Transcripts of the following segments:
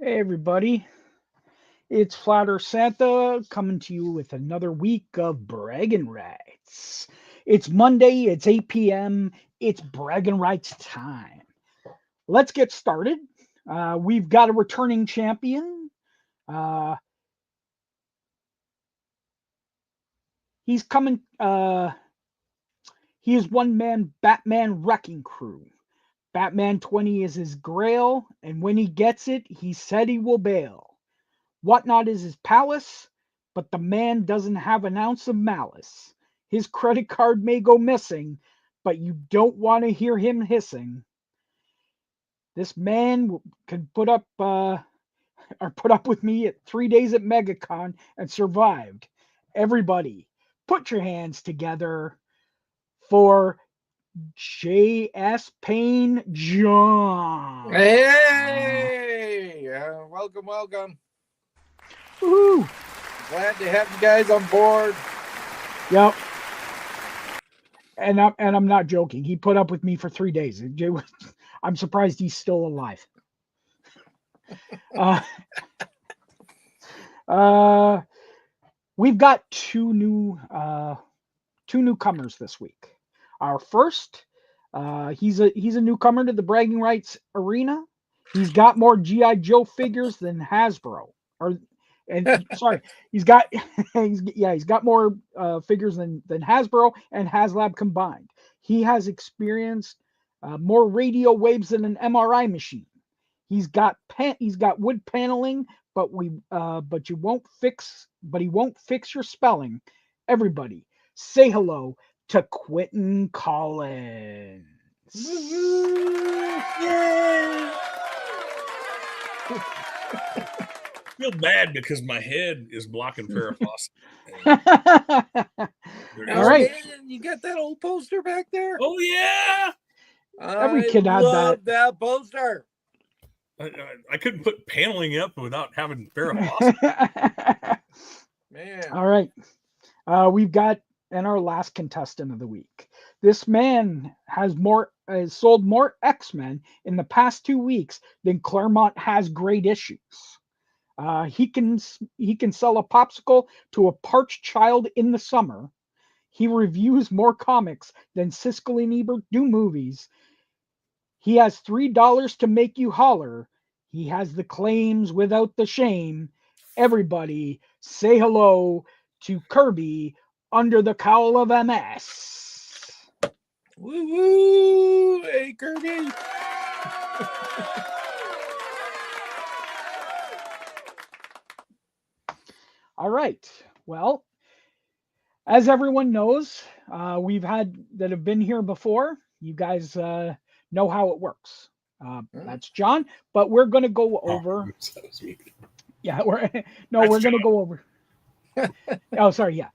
Hey everybody, it's Flatter Santa coming to you with another week of bragging rights. It's Monday, it's 8 p.m., it's bragging rights time. Let's get started. We've got a returning champion. Uh, he's coming, he is one man Batman Wrecking Crew. Batman 20 is his grail, and when he gets it, he said he will bail. Whatnot is his palace, but the man doesn't have an ounce of malice. His credit card may go missing, but you don't want to hear him hissing. This man can put up with me at 3 days at MegaCon and survived. Everybody, put your hands together for J.S. Payne John. Hey, welcome. Woo! Glad to have you guys on board. Yep. And I'm not joking. He put up with me for 3 days. I'm surprised he's still alive. Uh, we've got two newcomers this week. Our first, he's a newcomer to the bragging rights arena. He's got more GI Joe figures than Hasbro. He's got he's got more figures than Hasbro and HasLab combined. He has experienced more radio waves than an MRI machine. He's got wood paneling, but he won't fix your spelling. Everybody, say hello to Quentin Collins. Yay! Feel bad because my head is blocking Farrah Fawcett. All right. Man, you got that old poster back there? Oh yeah. Every kid had that poster. I couldn't put paneling up without having Farrah Fawcett. Man. All right. We've got our last contestant of the week. This man has sold more X-Men in the past 2 weeks than Claremont has great issues. He can sell a popsicle to a parched child in the summer. He reviews more comics than Siskel and Ebert do movies. He has $3 to make you holler. He has the claims without the shame. Everybody, say hello to Kirby under the cowl of MS. Woo woo! Hey, Kirby. All right. Well, as everyone knows, we've had that have been here before. You guys know how it works. That's John, but we're going to go over. Yeah, we're going to go over. Oh, sorry. Yeah.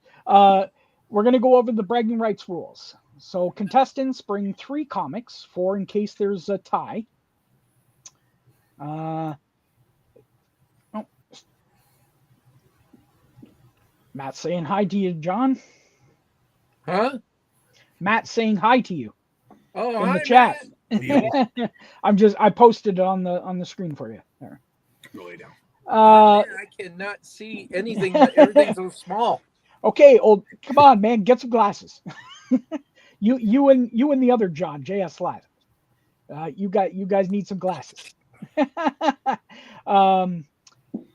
We're going to go over the bragging rights rules. So contestants bring 3 comics, 4 in case there's a tie. Matt's saying hi to you, John. Huh? Matt's saying hi to you. Oh, in the chat. I posted it on the screen for you. There. Go lay down. Man, I cannot see anything. Everything's so small. Okay, come on, man, get some glasses. you and the other John, JS Live. You guys need some glasses.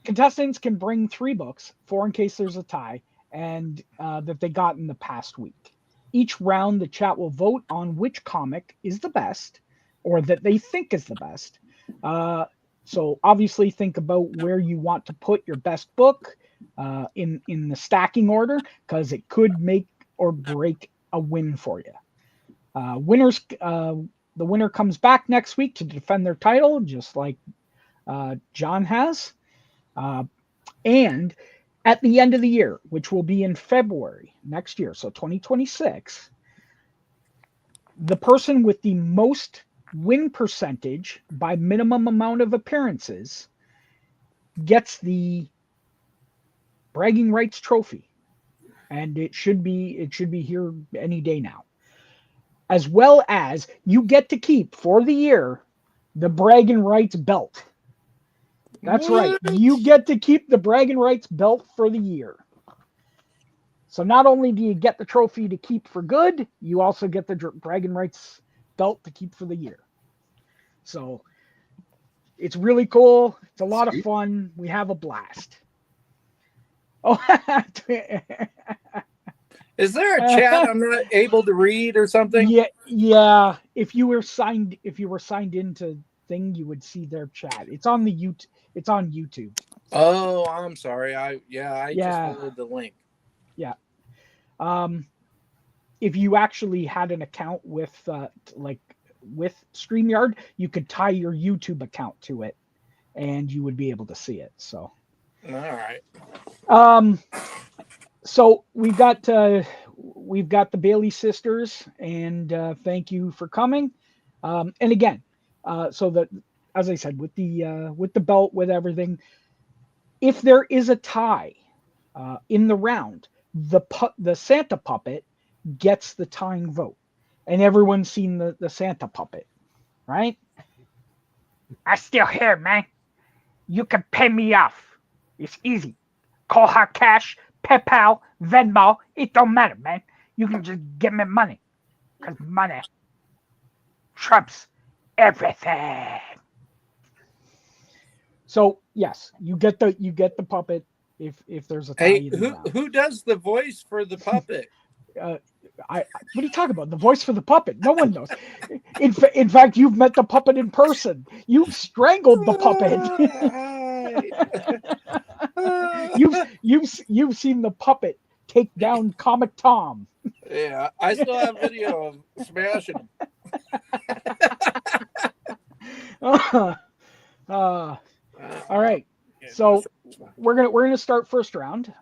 Contestants can bring 3 books, 4 in case there's a tie, and that they got in the past week. Each round, the chat will vote on which comic is the best, or that they think is the best. So obviously, think about where you want to put your best book in the stacking order, because it could make or break a win for you. The winner comes back next week to defend their title, just like John has. And at the end of the year, which will be in February next year, so 2026, the person with the most win percentage by minimum amount of appearances gets the bragging rights trophy, and it should be here any day now. As well as you get to keep for the year the bragging rights belt. That's right. What? You get to keep the bragging rights belt for the year. So not only do you get the trophy to keep for good, you also get the bragging rights belt to keep for the year. So it's really cool. It's a lot of Sweet. fun. We have a blast. Oh, Is there a chat I'm not able to read or something? yeah. If you were signed into thing, you would see their chat. It's on It's on YouTube. Oh, I'm sorry. I just Yeah. followed the link. Yeah. If you actually had an account with with StreamYard, you could tie your YouTube account to it, and you would be able to see it. So, All right. So we've got the Bailey sisters, and thank you for coming. And again, so that, as I said, with the belt, with everything, if there is a tie in the round, the Santa puppet gets the tying vote, and everyone's seen the Santa puppet, right? I still here, man. You can pay me off. It's easy. Call her cash, PayPal, Venmo. It don't matter, man. You can just give me money, cause money trumps everything. So yes, you get the puppet if there's a tie Hey, in the round. who does the voice for the puppet? What are you talking about? The voice for the puppet? No one knows. In fact, you've met the puppet in person. You've strangled the puppet. you've seen the puppet take down Comic Tom. Yeah, I still have video of smashing him. All right. So we're gonna start first round.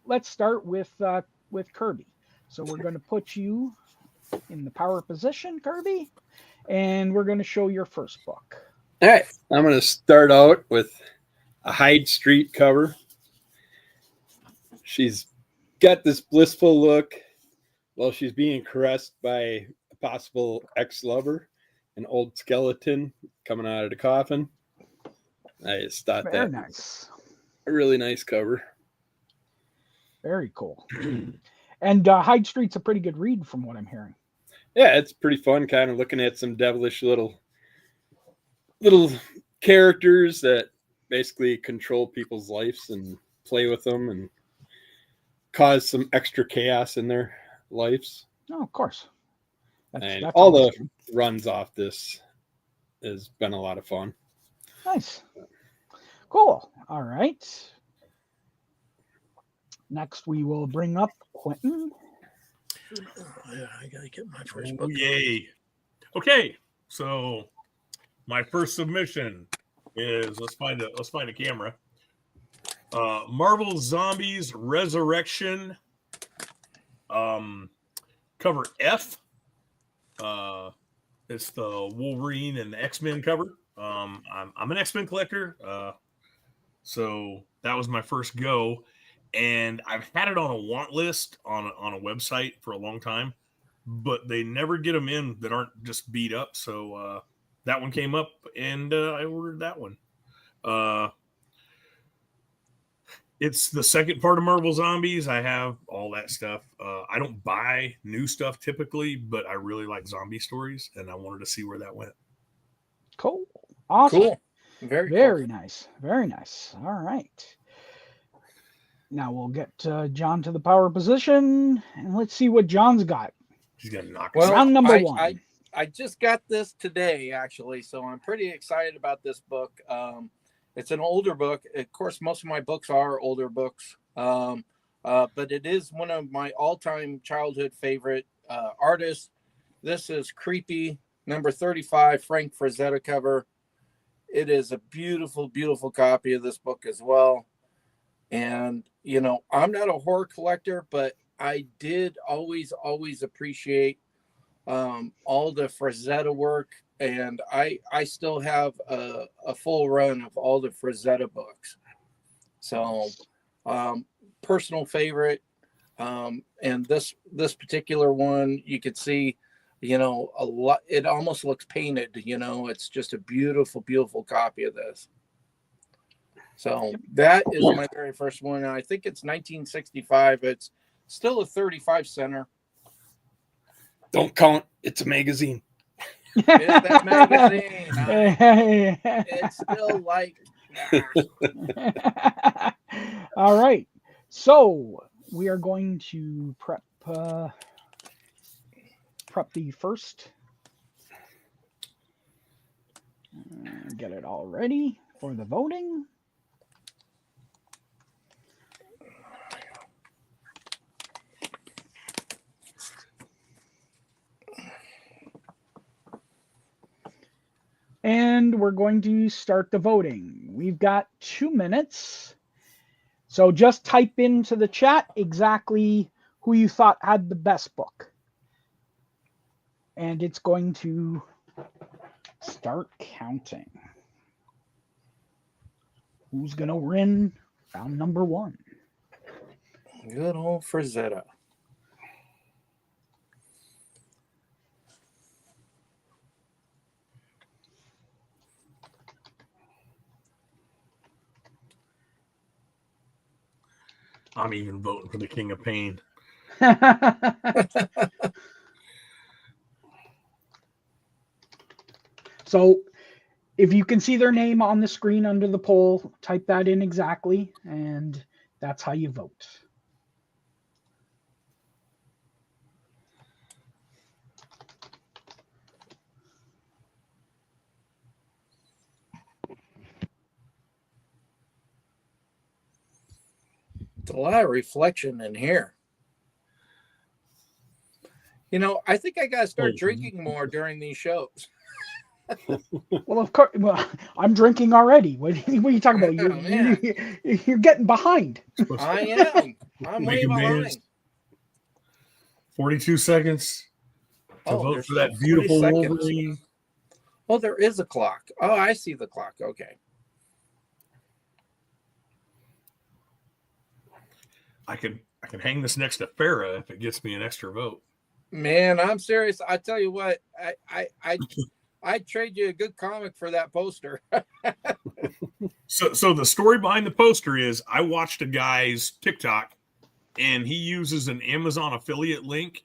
Let's start with Kirby. So we're gonna put you in the power position, Kirby, and we're gonna show your first book. All right. I'm going to start out with a Hyde Street cover. She's got this blissful look while she's being caressed by a possible ex-lover, an old skeleton coming out of the coffin. I just thought Very that nice. a really nice cover. Very cool. And Hyde Street's a pretty good read from what I'm hearing. Yeah, it's pretty fun kind of looking at some devilish little characters that basically control people's lives and play with them and cause some extra chaos in their lives. Oh, of course. And all the runs off this has been a lot of fun. Nice. Cool. All right. Next, we will bring up Quentin. Yeah, I gotta get my first book. Yay. Okay, so my first submission is let's find a camera. Marvel Zombies Resurrection, cover F. It's the Wolverine and the X-Men cover. I'm an X-Men collector, so that was my first go, and I've had it on a want list on a website for a long time, but they never get them in that aren't just beat up. So that one came up, and I ordered that one. It's the second part of Marvel Zombies. I have all that stuff. I don't buy new stuff typically, but I really like zombie stories, and I wanted to see where that went. Cool. Awesome. Cool. Very cool. Nice. Very nice. All right. Now we'll get John to the power position, and let's see what John's got. She's gonna knock us Well, out. Round number one. I just got this today, actually, so I'm pretty excited about this book. It's an older book. Of course, most of my books are older books, but it is one of my all-time childhood favorite artists. This is Creepy, number 35, Frank Frazetta cover. It is a beautiful, beautiful copy of this book as well. And, you know, I'm not a horror collector, but I did always appreciate all the Frazetta work. And I still have a full run of all the Frazetta books. So personal favorite. And this particular one, you could see, you know, a lot. It almost looks painted. You know, it's just a beautiful, beautiful copy of this. So that is my very first one. I think it's 1965. It's still a 35 center. Don't count. It's a magazine. It's that magazine. It's still like. All right. So we are going to prep the first. Get it all ready for the voting. And we're going to start the voting. We've got 2 minutes. So just type into the chat exactly who you thought had the best book. And it's going to start counting. Who's going to win round number 1? Good old Frazetta. I'm even voting for the King of Pain. So if you can see their name on the screen under the poll, type that in exactly, and that's how you vote. It's a lot of reflection in here. You know, I think I got to start drinking more during these shows. Well, of course. Well, I'm drinking already. What are you talking about? You're getting behind. I am. I'm way behind. 42 seconds to vote for that beautiful Wolverine. Oh, there is a clock. Oh, I see the clock. Okay. I can hang this next to Farrah if it gets me an extra vote. Man, I'm serious. I tell you what, I'd trade you a good comic for that poster. So the story behind the poster is I watched a guy's TikTok and he uses an Amazon affiliate link,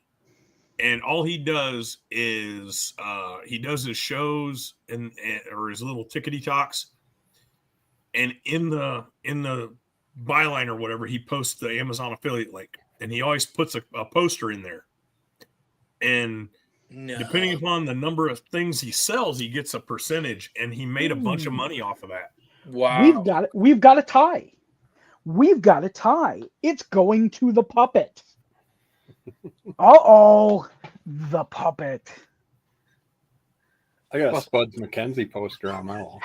and all he does is he does his shows or his little tickety talks, and in the byline or whatever, he posts the Amazon affiliate link, and he always puts a poster in there. And depending upon the number of things he sells, he gets a percentage, and he made a bunch of money off of that. Wow. We've got a tie. We've got a tie. It's going to the puppet. Uh-oh, the puppet. I got a Spuds McKenzie poster on my wall.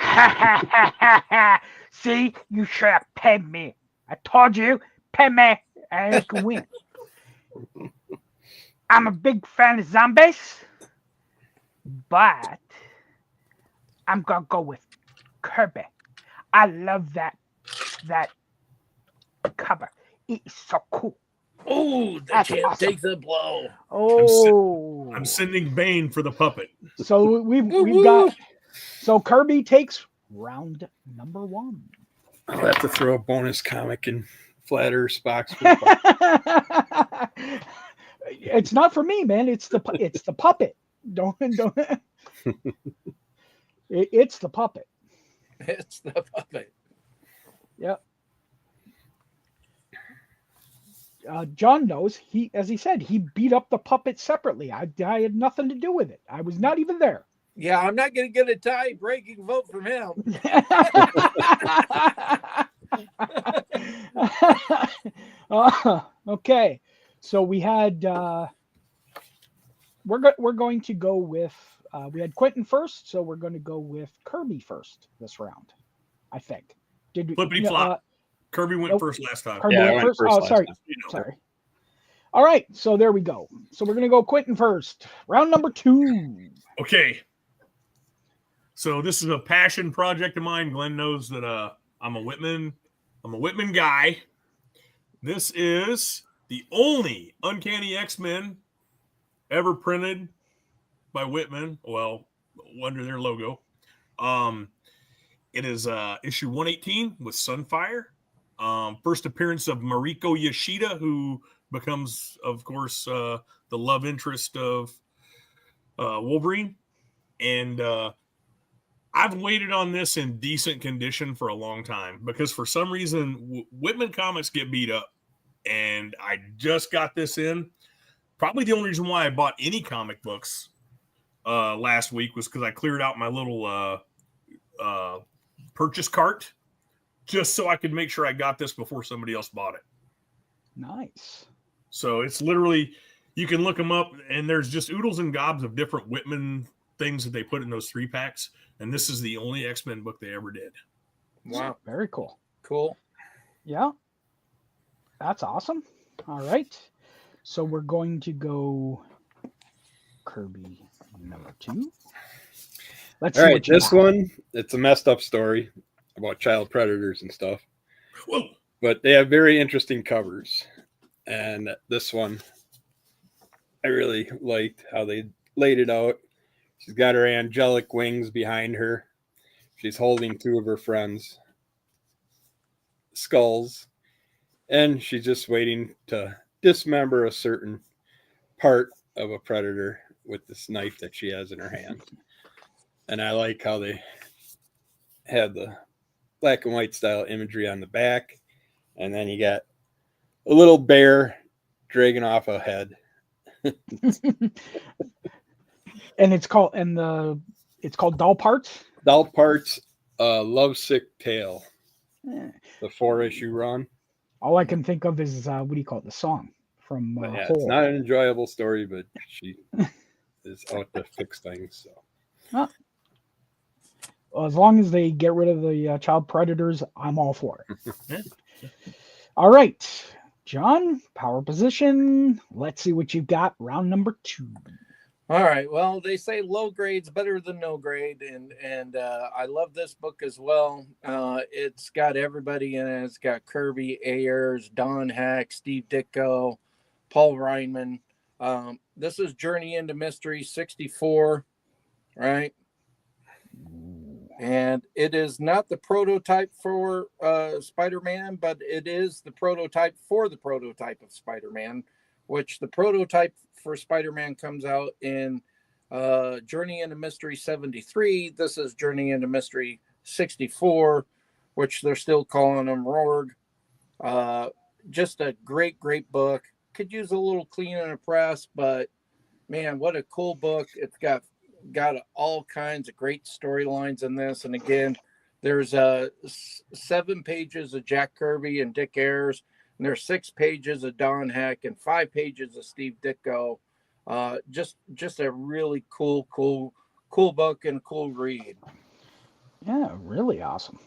See, you should have paid me. I told you, pay me, and you can win. I'm a big fan of zombies, but I'm gonna go with Kirby. I love that cover. It's so cool. Oh, the champ takes a blow. Oh, I'm sending Bane for the puppet. So we've got. So Kirby takes round number 1. I'll have to throw a bonus comic in Flat Earth box. It's not for me, man. It's the puppet. Don't. It's the puppet. It's the puppet. Yep. John knows. As he said, he beat up the puppet separately. I had nothing to do with it. I was not even there. Yeah, I'm not going to get a tie-breaking vote from him. Okay, so we had we're going to go with we had Quentin first, so we're going to go with Kirby first this round. I think. Did we? Flippity flop. Kirby went first last time. Kirby went first. Oh, sorry. Sorry. All right, so there we go. So we're going to go Quentin first. Round number 2. Okay. So this is a passion project of mine. Glenn knows that I'm a Whitman. I'm a Whitman guy. This is the only Uncanny X-Men ever printed by Whitman. Well, under their logo. It is issue 118 with Sunfire. First appearance of Mariko Yoshida, who becomes, of course, the love interest of Wolverine. And I've waited on this in decent condition for a long time because for some reason Whitman comics get beat up, and I just got this in. Probably the only reason why I bought any comic books last week was because I cleared out my little purchase cart just so I could make sure I got this before somebody else bought it. Nice. So it's literally, you can look them up, and there's just oodles and gobs of different Whitman things that they put in those 3-packs. And this is the only X-Men book they ever did. Wow. Very cool. Cool. Yeah. That's awesome. All right. So we're going to go Kirby number 2. Let's All see right, what you this got. one, it's a messed up story about child predators and stuff. Whoa. But they have very interesting covers. And this one, I really liked how they laid it out. She's got her angelic wings behind her. She's holding 2 of her friends' skulls. And she's just waiting to dismember a certain part of a predator with this knife that she has in her hand. And I like how they had the black and white style imagery on the back. And then you got a little bear dragging off a head. And it's called Doll Parts. Doll Parts, Lovesick Tale. Eh. The 4-issue run. All I can think of is what do you call it? The song from But yeah, Hole. it's not an enjoyable story, but she is out to fix things. So Well, as long as they get rid of the child predators, I'm all for it. All right, John, power position. Let's see what you've got. Round number 2. All right. Well, they say low grade's better than no grade, and I love this book as well. It's got everybody in it. It's got Kirby, Ayers, Don Heck, Steve Ditko, Paul Reinman. This is Journey into Mystery 64, right? And it is not the prototype for Spider-Man, but it is the prototype for the prototype of Spider-Man, which the prototype for Spider-Man comes out in Journey into Mystery 73. This is Journey into Mystery 64, which they're still calling him Rorg. Just a great, great book. Could use a little clean and a press, but man, what a cool book. It's got all kinds of great storylines in this. And again, there's 7 pages of Jack Kirby and Dick Ayers, and there's 6 pages of Don Heck and 5 pages of Steve Ditko. Just a really cool book and cool read. Yeah, really awesome.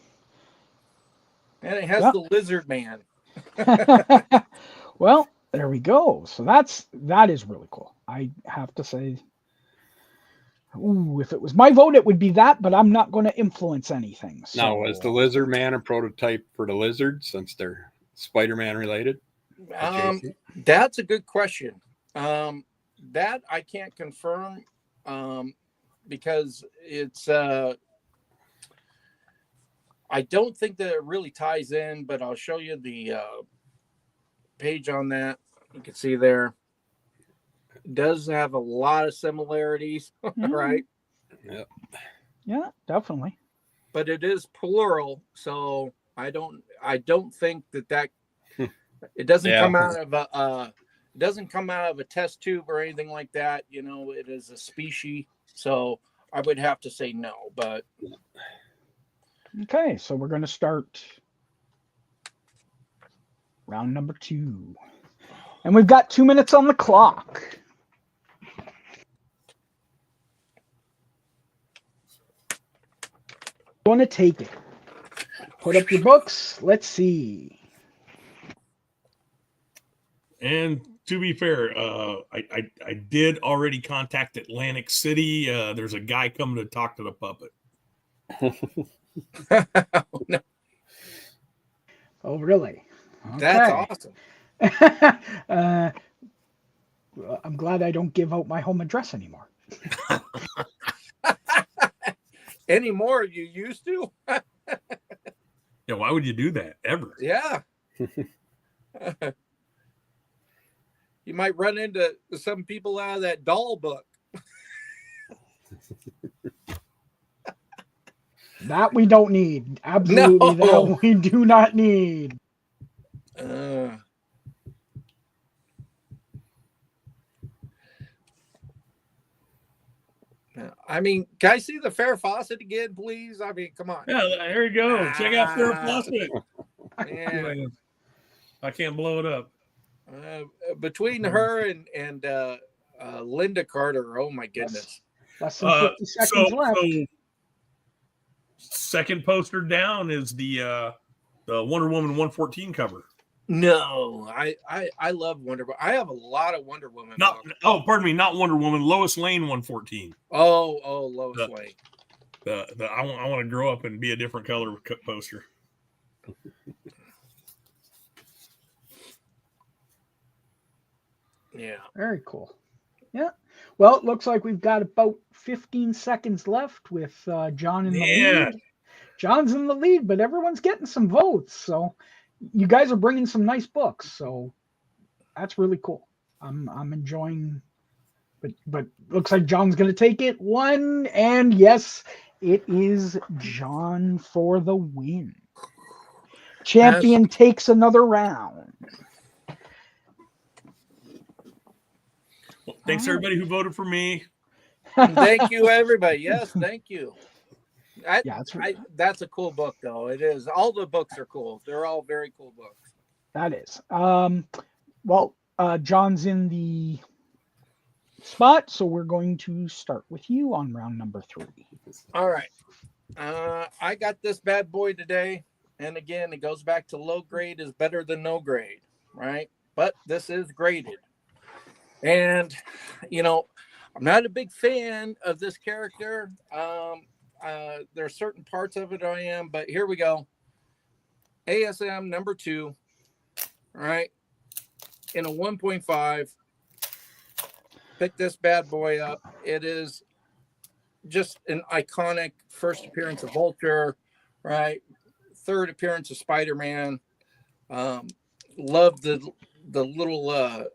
And it has the Lizard Man. Well, there we go. So that is really cool. I have to say, if it was my vote, it would be that, but I'm not going to influence anything. So. now, was the Lizard Man a prototype for the Lizard since they're Spider-Man related? That's a good question. That I can't confirm because it's I don't think that it really ties in, but I'll show you the page on that. You can see there. It does have a lot of similarities, right? Yep. Yeah, definitely. But it is plural, so I don't think that it doesn't come out of a test tube or anything like that. You know, it is a species, so I would have to say no. But okay, so we're going to start round number 2, and we've got 2 minutes on the clock. Want to take it? Put up your books. Let's see. And to be fair, I did already contact Atlantic City. There's a guy coming to talk to the puppet. Oh, really? Okay. That's awesome. I'm glad I don't give out my home address anymore. Anymore? You used to? Yeah, why would you do that ever? Yeah. You might run into some people out of that doll book. That we don't need. Absolutely, No. that we do not need. I mean, can I see the Fair Faucet again, please? I mean, come on. Yeah, there you go. Check out Fair Faucet. Yeah. I can't blow it up. Between her and Linda Carter, oh my goodness. Less than 50 seconds left. So second poster down is the Wonder Woman 114 cover. No, I love Wonder Woman. I have a lot of Wonder Woman books. Pardon me, not Wonder Woman, Lois Lane 114. Oh, Lois Lane. I want to grow up and be a different color poster. Yeah. Very cool. Yeah. Well, it looks like we've got about 15 seconds left with John in the lead. John's in the lead, but everyone's getting some votes. So you guys are bringing some nice books. So that's really cool. I'm enjoying. But looks like John's going to take it. One, and yes, it is John for the win. Champion takes another round. Well, thanks everybody who voted for me. Thank you, everybody. Yes, thank you. That's a cool book, though. It is. All the books are cool. They're all very cool books. That is. Well, John's in the spot, so we're going to start with you on round number 3. All right. I got this bad boy today, and again, it goes back to low grade is better than no grade, right? But this is graded. And, you know, I'm not a big fan of this character. There are certain parts of it I am, but here we go. ASM number 2, right? In a 1.5. Pick this bad boy up. It is just an iconic first appearance of Vulture, right? Third appearance of Spider-Man. Love the little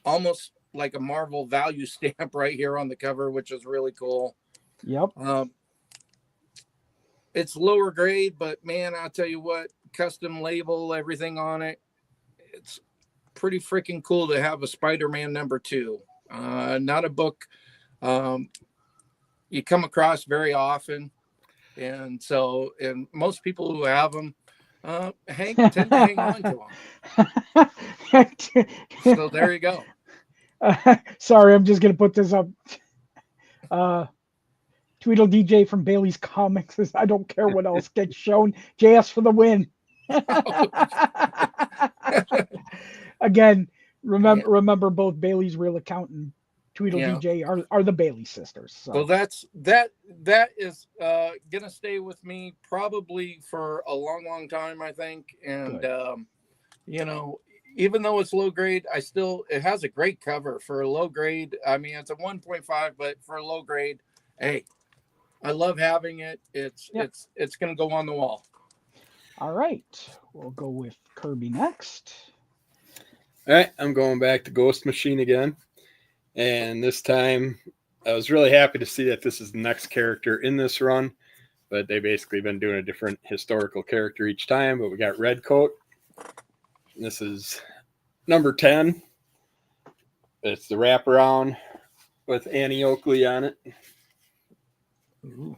almost like a Marvel value stamp right here on the cover, which is really cool. Yep. It's lower grade, but man, I'll tell you what, custom label, everything on it. It's pretty freaking cool to have a Spider-Man number 2. Not a book you come across very often. And so, and most people who have them tend to hang on to them. So there you go. Sorry, I'm just going to put this up. Tweedle DJ from Bailey's Comics says, I don't care what else gets shown. JS for the win. Again, remember both Bailey's Real Account and Tweedle DJ are the Bailey sisters. So. Well, that is gonna stay with me probably for a long time, I think. And you know, even though it's low grade, it has a great cover for a low grade. I mean, it's a 1.5, but for a low grade, hey, I love having it. It's gonna go on the wall. All right, we'll go with Kirby next. All right, I'm going back to Ghost Machine again. And this time, I was really happy to see that this is the next character in this run. But they basically been doing a different historical character each time. But we got Redcoat. This is number 10. It's the wraparound with Annie Oakley on it. Ooh.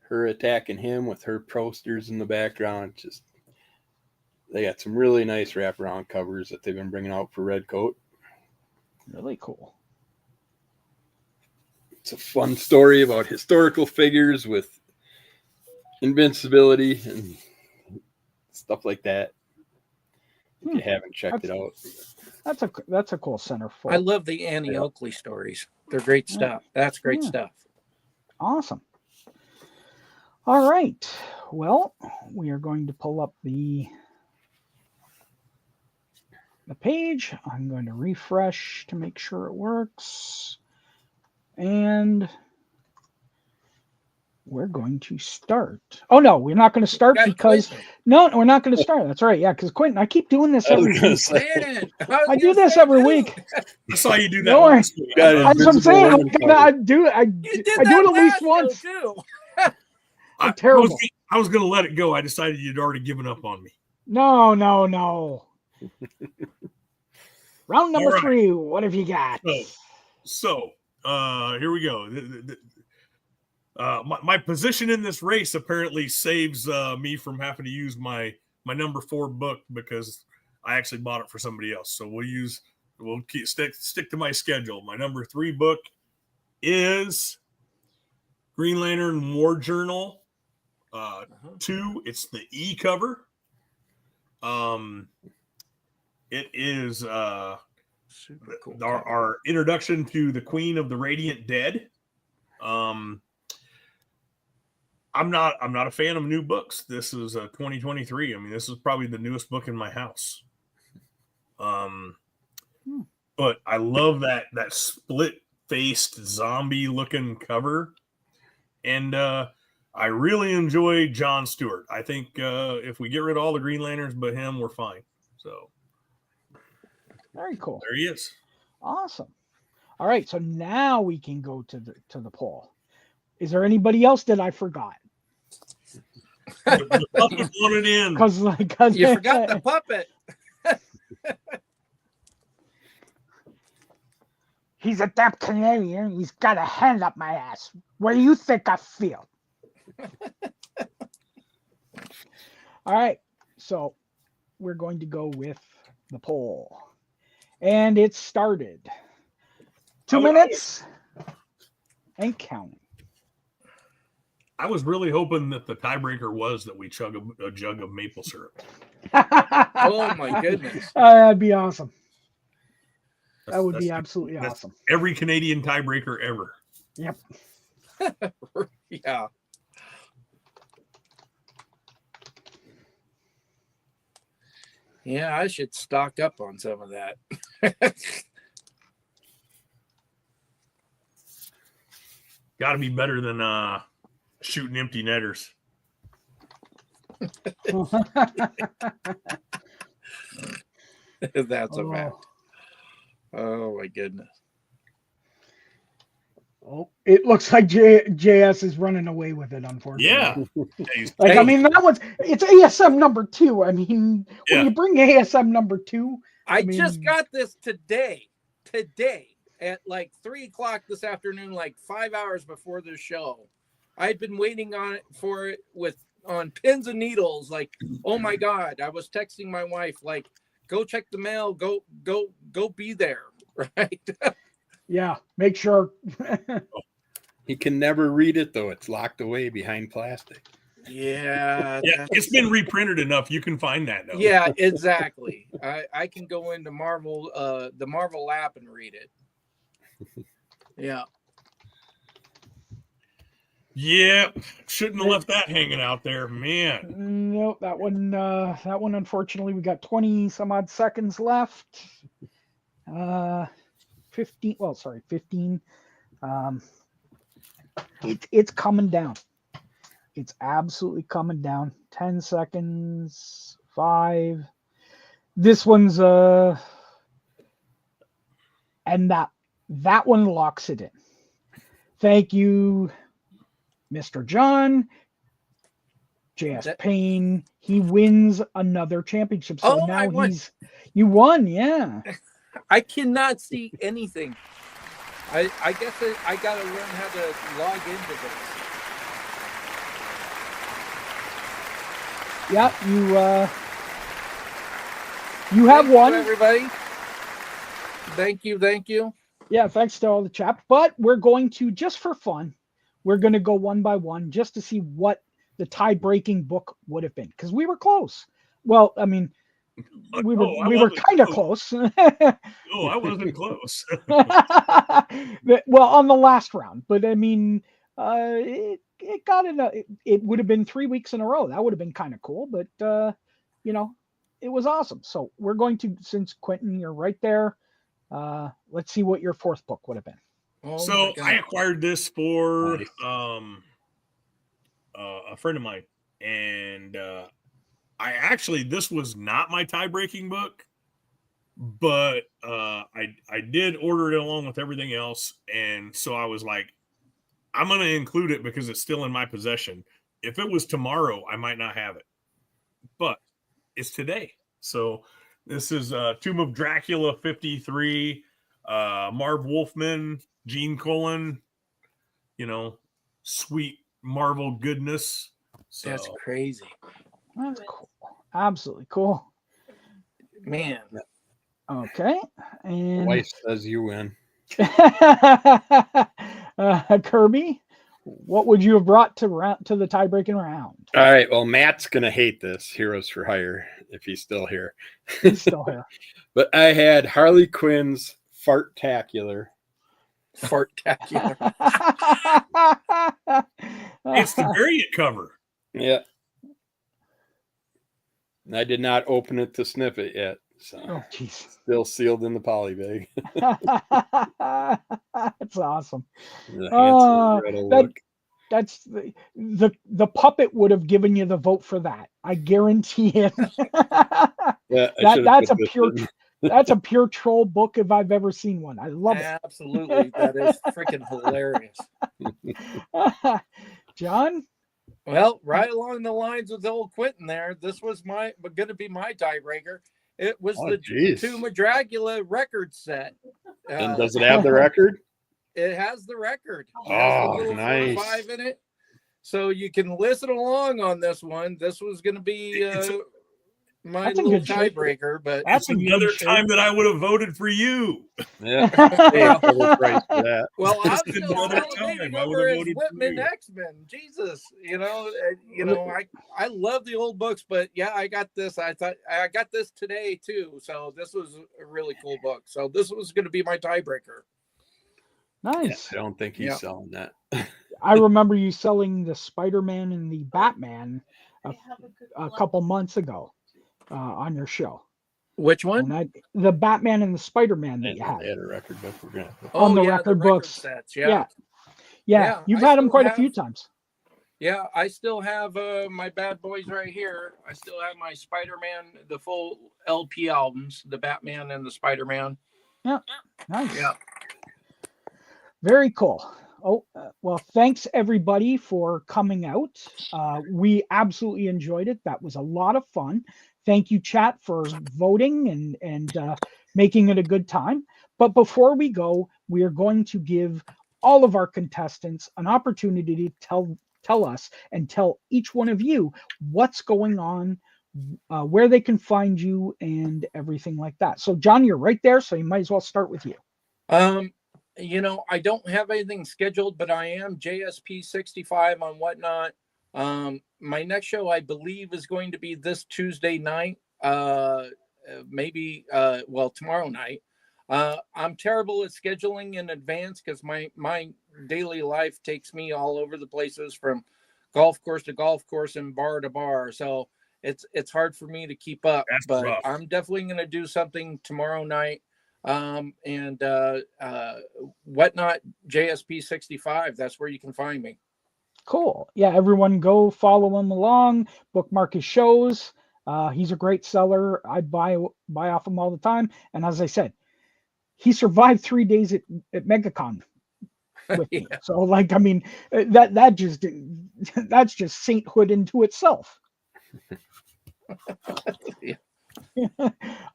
Her attacking him with her posters in the background. Just they got some really nice wraparound covers that they've been bringing out for Redcoat. Really cool. It's a fun story about historical figures with invincibility and stuff like that. If you haven't checked it out, that's a cool centerfold. I love the Annie Oakley stories. They're great stuff. That's great stuff. Awesome. All right. Well, we are going to pull up the page. I'm going to refresh to make sure it works. And we're going to start. Oh no, we're not going to start Got because Quentin. no, we're not going to start. That's right. Yeah, because Quentin, I keep doing this I was every gonna week. say, Man, I do this every week. I saw you do that Don't worry. last week. Got it. That's what I'm Invisible saying. Woman cover. I do it You did at that least last once. show, too. I'm terrible. I was going to let it go. I decided you'd already given up on me. No. Round number All right. 3. What have you got? So here we go. My position in this race apparently saves me from having to use my number 4 book because I actually bought it for somebody else. So we'll stick to my schedule. My number 3 book is Green Lantern War Journal 2. It's the E cover. It is Super cool. our introduction to the Queen of the Radiant Dead. I'm not a fan of new books. This is 2023. I mean, this is probably the newest book in my house. But I love that split-faced zombie-looking cover, and I really enjoy John Stewart. I think if we get rid of all the Green Lanterns but him, we're fine. So Very cool. there he is. Awesome. All right, so now we can go to the poll. Is there anybody else that I forgot? The puppet wanted in. Because You forgot the puppet. He's a damn Canadian. He's got a hand up my ass. What do you think I feel? All right, so we're going to go with the poll, and it started. 2 minutes and counting. I was really hoping that the tiebreaker was that we chug a jug of maple syrup. Oh my goodness. That'd be awesome. That would That's- be absolutely that's awesome. Every Canadian tiebreaker ever. Yep. Yeah. Yeah, I should stock up on some of that. Got to be better than shooting empty netters. That's a fact. Oh my goodness. Oh, it looks like JS is running away with it, unfortunately. Yeah. Like, I mean, it's ASM number 2. I mean, when you bring ASM number 2. I just got this today at like 3:00 this afternoon, like 5 hours before the show. I'd been waiting for it on pins and needles. Like, oh my God, I was texting my wife, like, go check the mail, go be there. Right. Yeah, make sure. He can never read it though. It's locked away behind plastic. Yeah. It's been reprinted enough. You can find that now. Yeah, exactly. I can go into the Marvel app and read it. Yeah. Yeah. Shouldn't have left that hanging out there, man. Nope, that one unfortunately we got 20 some odd seconds left. 15. Well, sorry, 15. It's coming down. It's absolutely coming down. 10 seconds. 5. This one's and that one locks it in. Thank you, Mr. John. JS Payne. He wins another championship. So now you won, yeah. I cannot see anything. I guess I gotta learn how to log into this. Yeah, you have won, everybody. Thank you. Yeah, thanks to all the chat. But we're going to, just for fun, we're going to go one by one just to see what the tie-breaking book would have been, because we were close. Well, I mean, we were kind of close. Oh, I wasn't close. Well, on the last round, but I mean, it got it would have been 3 weeks in a row. That would have been kind of cool, but it was awesome. So we're going to, since Quentin, you're right there. Let's see what your 4th book would have been. So I acquired this for a friend of mine, and this was not my tie-breaking book, but I did order it along with everything else, and so I was like, I'm going to include it because it's still in my possession. If it was tomorrow, I might not have it, but it's today. So this is Tomb of Dracula 53, Marv Wolfman, Gene Colan, sweet Marvel goodness. So That's crazy. That's cool. Absolutely cool. Man. Okay. And Wife says you win. Kirby, what would you have brought to the tie-breaking round? All right. Well, Matt's going to hate this Heroes for Hire if he's still here. He's still here. But I had Harley Quinn's Fartacular. Fartacular. It's the variant cover. Yeah. And I did not open it to sniff it yet. So Oh, jeez. Still sealed in the poly bag. That's awesome. That's the puppet would have given you the vote for that. I guarantee it. That's a pure troll book if I've ever seen one. I love it. Absolutely. That is freaking hilarious. John? Well, right along the lines with old Quentin there, this was going to be my tiebreaker. It was Tomb of Dracula record set. And does it have the record? It has the record. It has the nice. 45 in it. So you can listen along on this one. This was going to be my little tiebreaker, but that's another time that I would have voted for you. Yeah. Well, I'm still salivating over his Whitman X-Men. Jesus, I love the old books, but yeah, I got this. I got this today too. So this was a really cool book. So this was going to be my tiebreaker. Nice. Yeah, I don't think he's selling that. I remember you selling the Spider-Man and the Batman a couple months ago on your show. Which one? And the Batman and the Spider-Man that you had. They had a record book. On the record books. Sets, yeah. You've had them quite a few times. Yeah, I still have my bad boys right here. I still have my Spider-Man, the full LP albums, the Batman and the Spider-Man. Yeah. Nice. Yeah. Very cool. Oh, well, thanks everybody for coming out. We absolutely enjoyed it. That was a lot of fun. Thank you, chat, for voting and making it a good time. But before we go, we are going to give all of our contestants an opportunity to tell us and tell each one of you what's going on, where they can find you, and everything like that. So, John, you're right there, so you might as well start with you. I don't have anything scheduled, but I am JSP 65 on Whatnot. My next show, I believe, is going to be this Tuesday night, maybe tomorrow night. I'm terrible at scheduling in advance because my daily life takes me all over the places from golf course to golf course and bar to bar. So it's hard for me to keep up. That's but rough. I'm definitely going to do something tomorrow night. Whatnot JSP 65. That's where you can find me. Cool. Yeah, everyone go follow him along, bookmark his shows. He's a great seller. I buy off him all the time. And as I said, he survived 3 days at MegaCon with me. So that's just sainthood into itself. Yeah.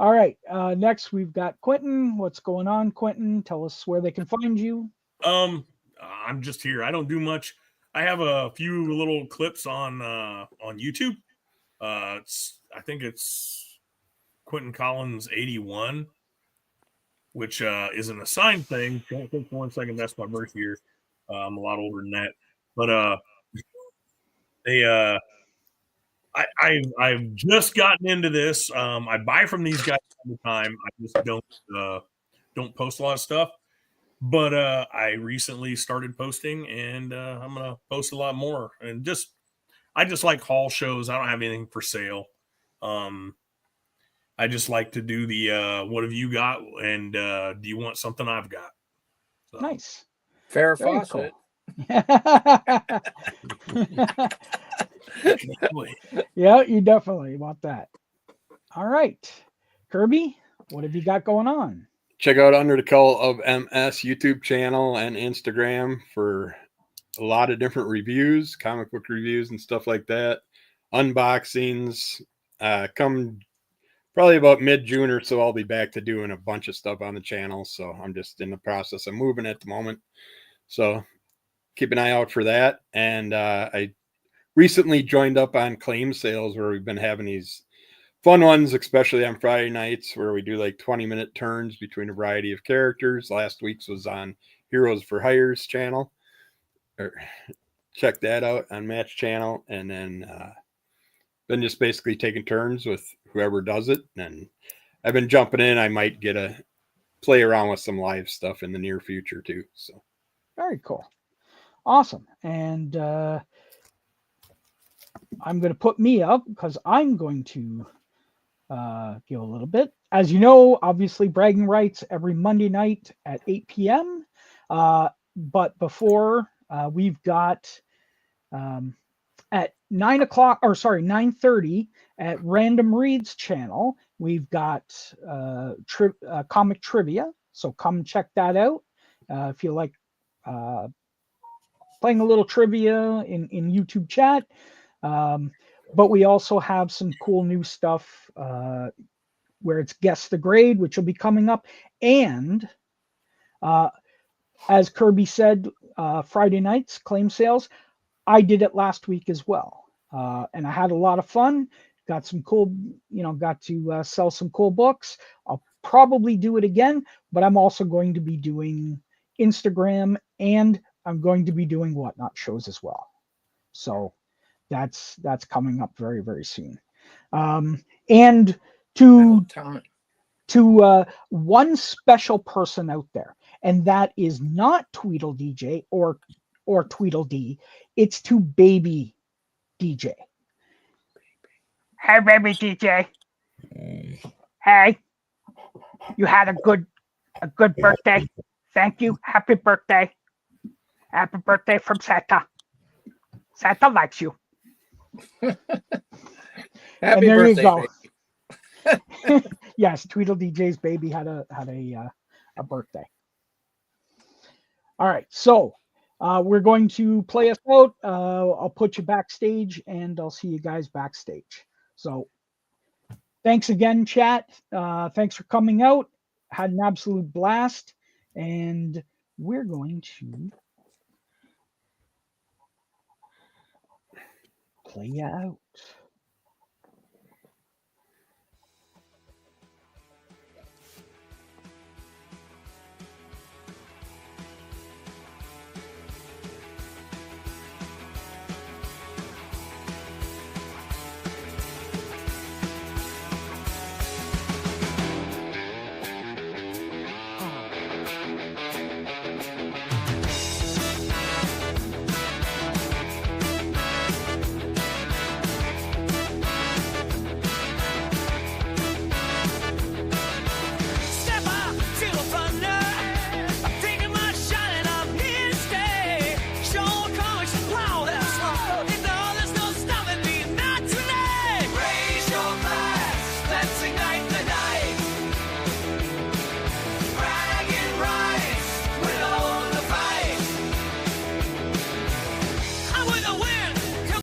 All right. Next we've got Quentin. What's going on, Quentin? Tell us where they can find you. I'm just here. I don't do much. I have a few little clips on YouTube. I think it's Quentin Collins 81, which is an assigned thing. Don't think for 1 second that's my birth year. I'm a lot older than that. But I've just gotten into this. I buy from these guys all the time. I just don't post a lot of stuff. But I recently started posting, and I'm gonna post a lot more. And I just like haul shows. I don't have anything for sale. I just like to do the what have you got, and do you want something I've got? So. Nice. Farrah Fawcett. Yeah, you definitely want that. All right, Kirby, what have you got going on? Check out Under the Call of MS YouTube channel and Instagram for a lot of different reviews, comic book reviews and stuff like that. Unboxings. Come probably about mid-June or so, I'll be back to doing a bunch of stuff on the channel. So I'm just in the process of moving at the moment. So keep an eye out for that. And I recently joined up on claim sales where we've been having these fun ones, especially on Friday nights, where we do like 20-minute turns between a variety of characters. Last week's was on Heroes for Hire's channel. Check that out on Match channel. And then been just basically taking turns with whoever does it. And I've been jumping in. I might get a play around with some live stuff in the near future too. So Very cool. Awesome. And I'm going to put me up because I'm going to give a little bit. As you know, obviously, Bragging Rights every Monday night at 8 p.m. But before, we've got at 9:30 at Random Reads channel, we've got comic trivia. So come check that out if you like playing a little trivia in YouTube chat. But we also have some cool new stuff where it's Guess the Grade, which will be coming up. And as Kirby said, Friday nights, claim sales. I did it last week as well. And I had a lot of fun. Got some cool, got to sell some cool books. I'll probably do it again, but I'm also going to be doing Instagram and I'm going to be doing Whatnot shows as well. So that's coming up very, very soon. And to one special person out there, and that is not Tweedle DJ or Tweedledee. It's to Baby DJ. Hey, Baby DJ. Hey, you had a good birthday. Thank you. Happy birthday. Happy birthday from Santa. Santa likes you. Happy birthday. Yes, Tweedle DJ's baby had a birthday. All right, so we're going to play us out. I'll put you backstage, and I'll see you guys backstage. So thanks again, chat. Thanks for coming out. Had an absolute blast, and we're going to play you out.